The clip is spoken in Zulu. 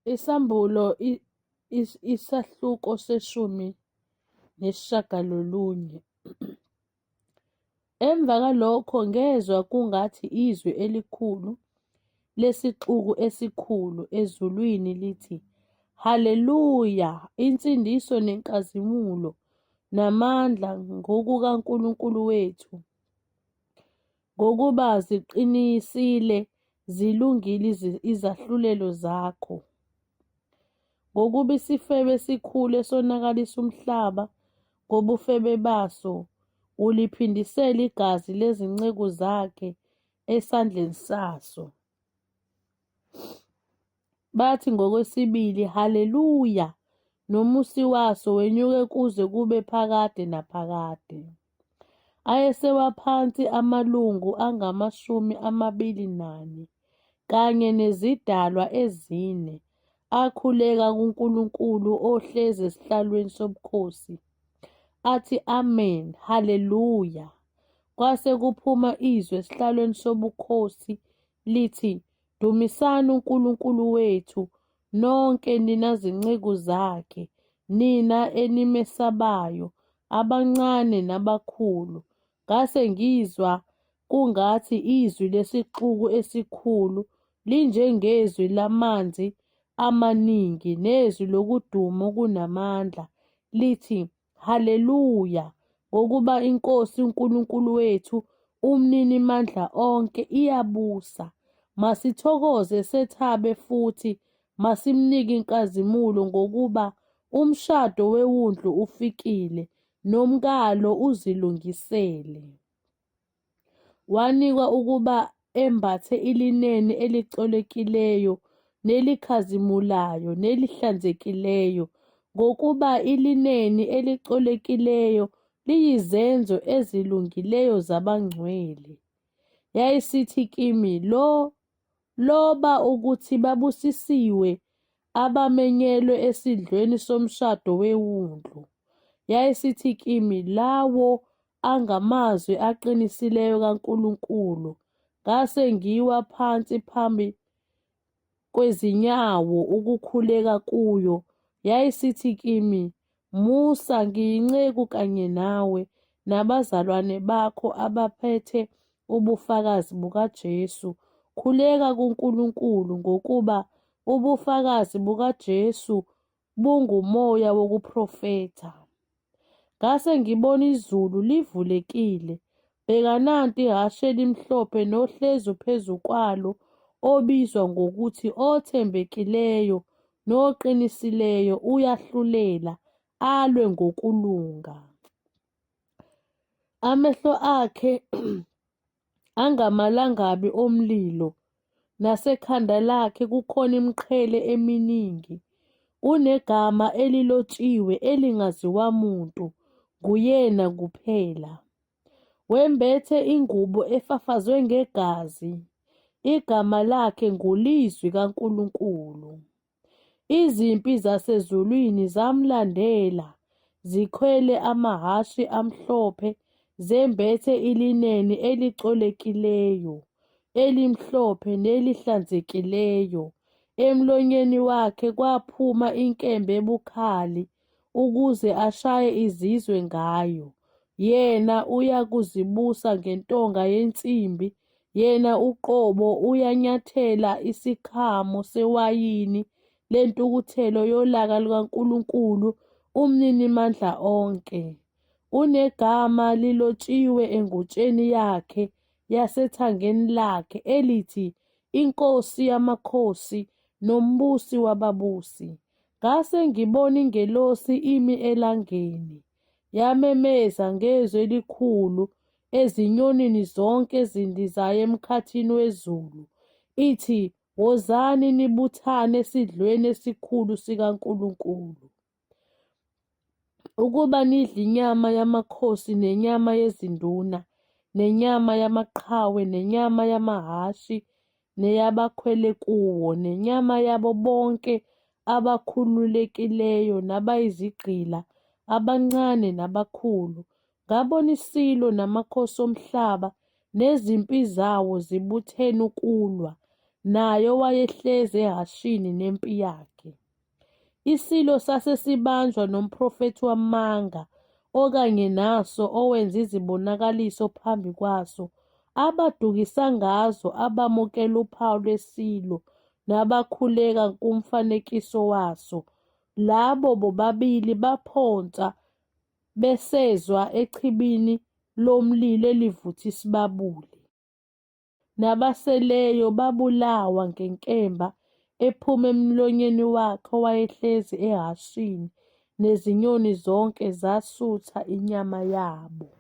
Isambulo isahluko seshumi nesishagalolunye. Emva kalokho ngezwa kungathi izwi elikhulu lesixuku esikhulu ezulwini lithi, Haleluya! Insindiso nenkazimulo namandla ngokukaNkulunkulu wethu, ngokuba ziqinisile zilungile izahlulelo zakho. Ngokuba isifebe esikhulu esonakalisa umhlaba ngobufebe baso, uliphindisela igazi lezinceku zakhe esandleni saso. Bathi ngokwesibili, Haleluya! Nomusi waso wenyuke kuze kube phakade naphakade. Ayesewaphansi amalungu angama24 kanye nezidalwa ezine, akhuleka kuNkulunkulu ohlezi esihlalweni sobukhosi, athi, Amen, Haleluya! Kwase kuphuma izwi esihlalweni sobukhosi lithi, Dumisani uNkulunkulu wethu, nonke nina zinceku zakhe, nina enimesabayo, abancane nabakhulu. Ngase ngizwa kungathi izwi lesixuku esikhulu linjengezwi lamanzi amaningi nezwi lokuduma okunamandla, lithi, Haleluya! Ngokuba iNkosi uNkulunkulu wethu, umnini mandla onke, iyabusa. Masithokoze sethabe futhi masimnike inkazimulo ngokuba umshado weWundlu ufikile, nomkalo uzilungisele. Wanikwa ukuba embathe ilineni elicolekileyo nelikhazimulayo nelihlanzekileyo, ngokuba ilineni elicolekileyo liyizenzo ezilungileyo zabangcwele. Yayisithi kimi, loba ukuthi babusisiwe abamenyelwe esidlweni somshado weWundlu. Yayisithi kimi, lawo angamazwi aqinisileyo kaNkulunkulu. Ngase ngiwa phansi phambi kwezinyawo ukukhuleka kuyo. Yayisithi kimi, Musa, ngiyinceku kanye nawe nabazalwane bakho abaphethe ubufakazi bukaJesu. Khuleka kuNkulunkulu ngokuba ubufakazi bukaJesu bungumoya wokuprofetha. Ngase ngibona izulu livulekile. Bheka nanti ihashe elimhlophe nohlezi phezu kwalo, obizwa ngokuthi othembekileyo noqinisileyo, uyahlulela, alwe ngokulunga. Amehlo akhe angamalangabi omlilo, nasekhanda lakhe kukhona imiqhele eminingi. Unegama elilotshiwe elingaziwa muntu, nguyena kuphela. Wembethe ingubo efafazwe ngegazi. Igama lakhe ngulizwi kaNkulunkulu. Izimpi zasezulwini zamlandela, zikhwele amahhashi amhlophe, zembethe ilineni elicolekileyo, elimhlophe nelihlanzekileyo. Emlonyeni wakhe kwaphuma inkemba ebukhali, ukuze ashaye izizwe ngayo. Yena uyakuzibusa ngentonga yensimbi, yena uqobo uyanyathela isikhamo sewayini lentukuthelo yolaka lukaNkulunkulu umninimandla onke. Unegama lilotshiwe engutsheni yakhe yasethangeni lakhe elithi, iNkosi yamakhosi noMbusi wababusi. Ngase ngibona ingelosi imi elangeni, yamemeza ngezwi elikhulu ezinyonini zonke ezindizayo emkhathini wezulu, ithi, Wozani nibuthane esidlweni esikhulu sikaNkulunkulu, ukuba nidle inyama yamakhosi nenyama yezinduna, nenyama yamaqhawe, nenyama yamahhashi, neyabakhwele kuwo, nenyama yabo bonke abakhululekileyo nabayizigqila, abancane nabakhulu. Ngabona isilo namakhosi omhlaba nezimpi zawo zibuthene ukulwa. naye owayehlezi ehashini nempi yakhe. Isilo sase sibanjwa nomprofethi wamanga, okanye naso owenza izibonakaliso phambi kwaso, abadukisa ngazo abamukela uphawu lwesilo nabakhuleka kumfanekiso waso. Labo bobabili baphonsa besezwa echibini lomlilo elivuthisa isibabuli. Nabaseleyo babulawa ngenkemba ephuma emlonyeni wakhe owayehlezi ehashini, nezinyoni zonke zasutha inyama yabo.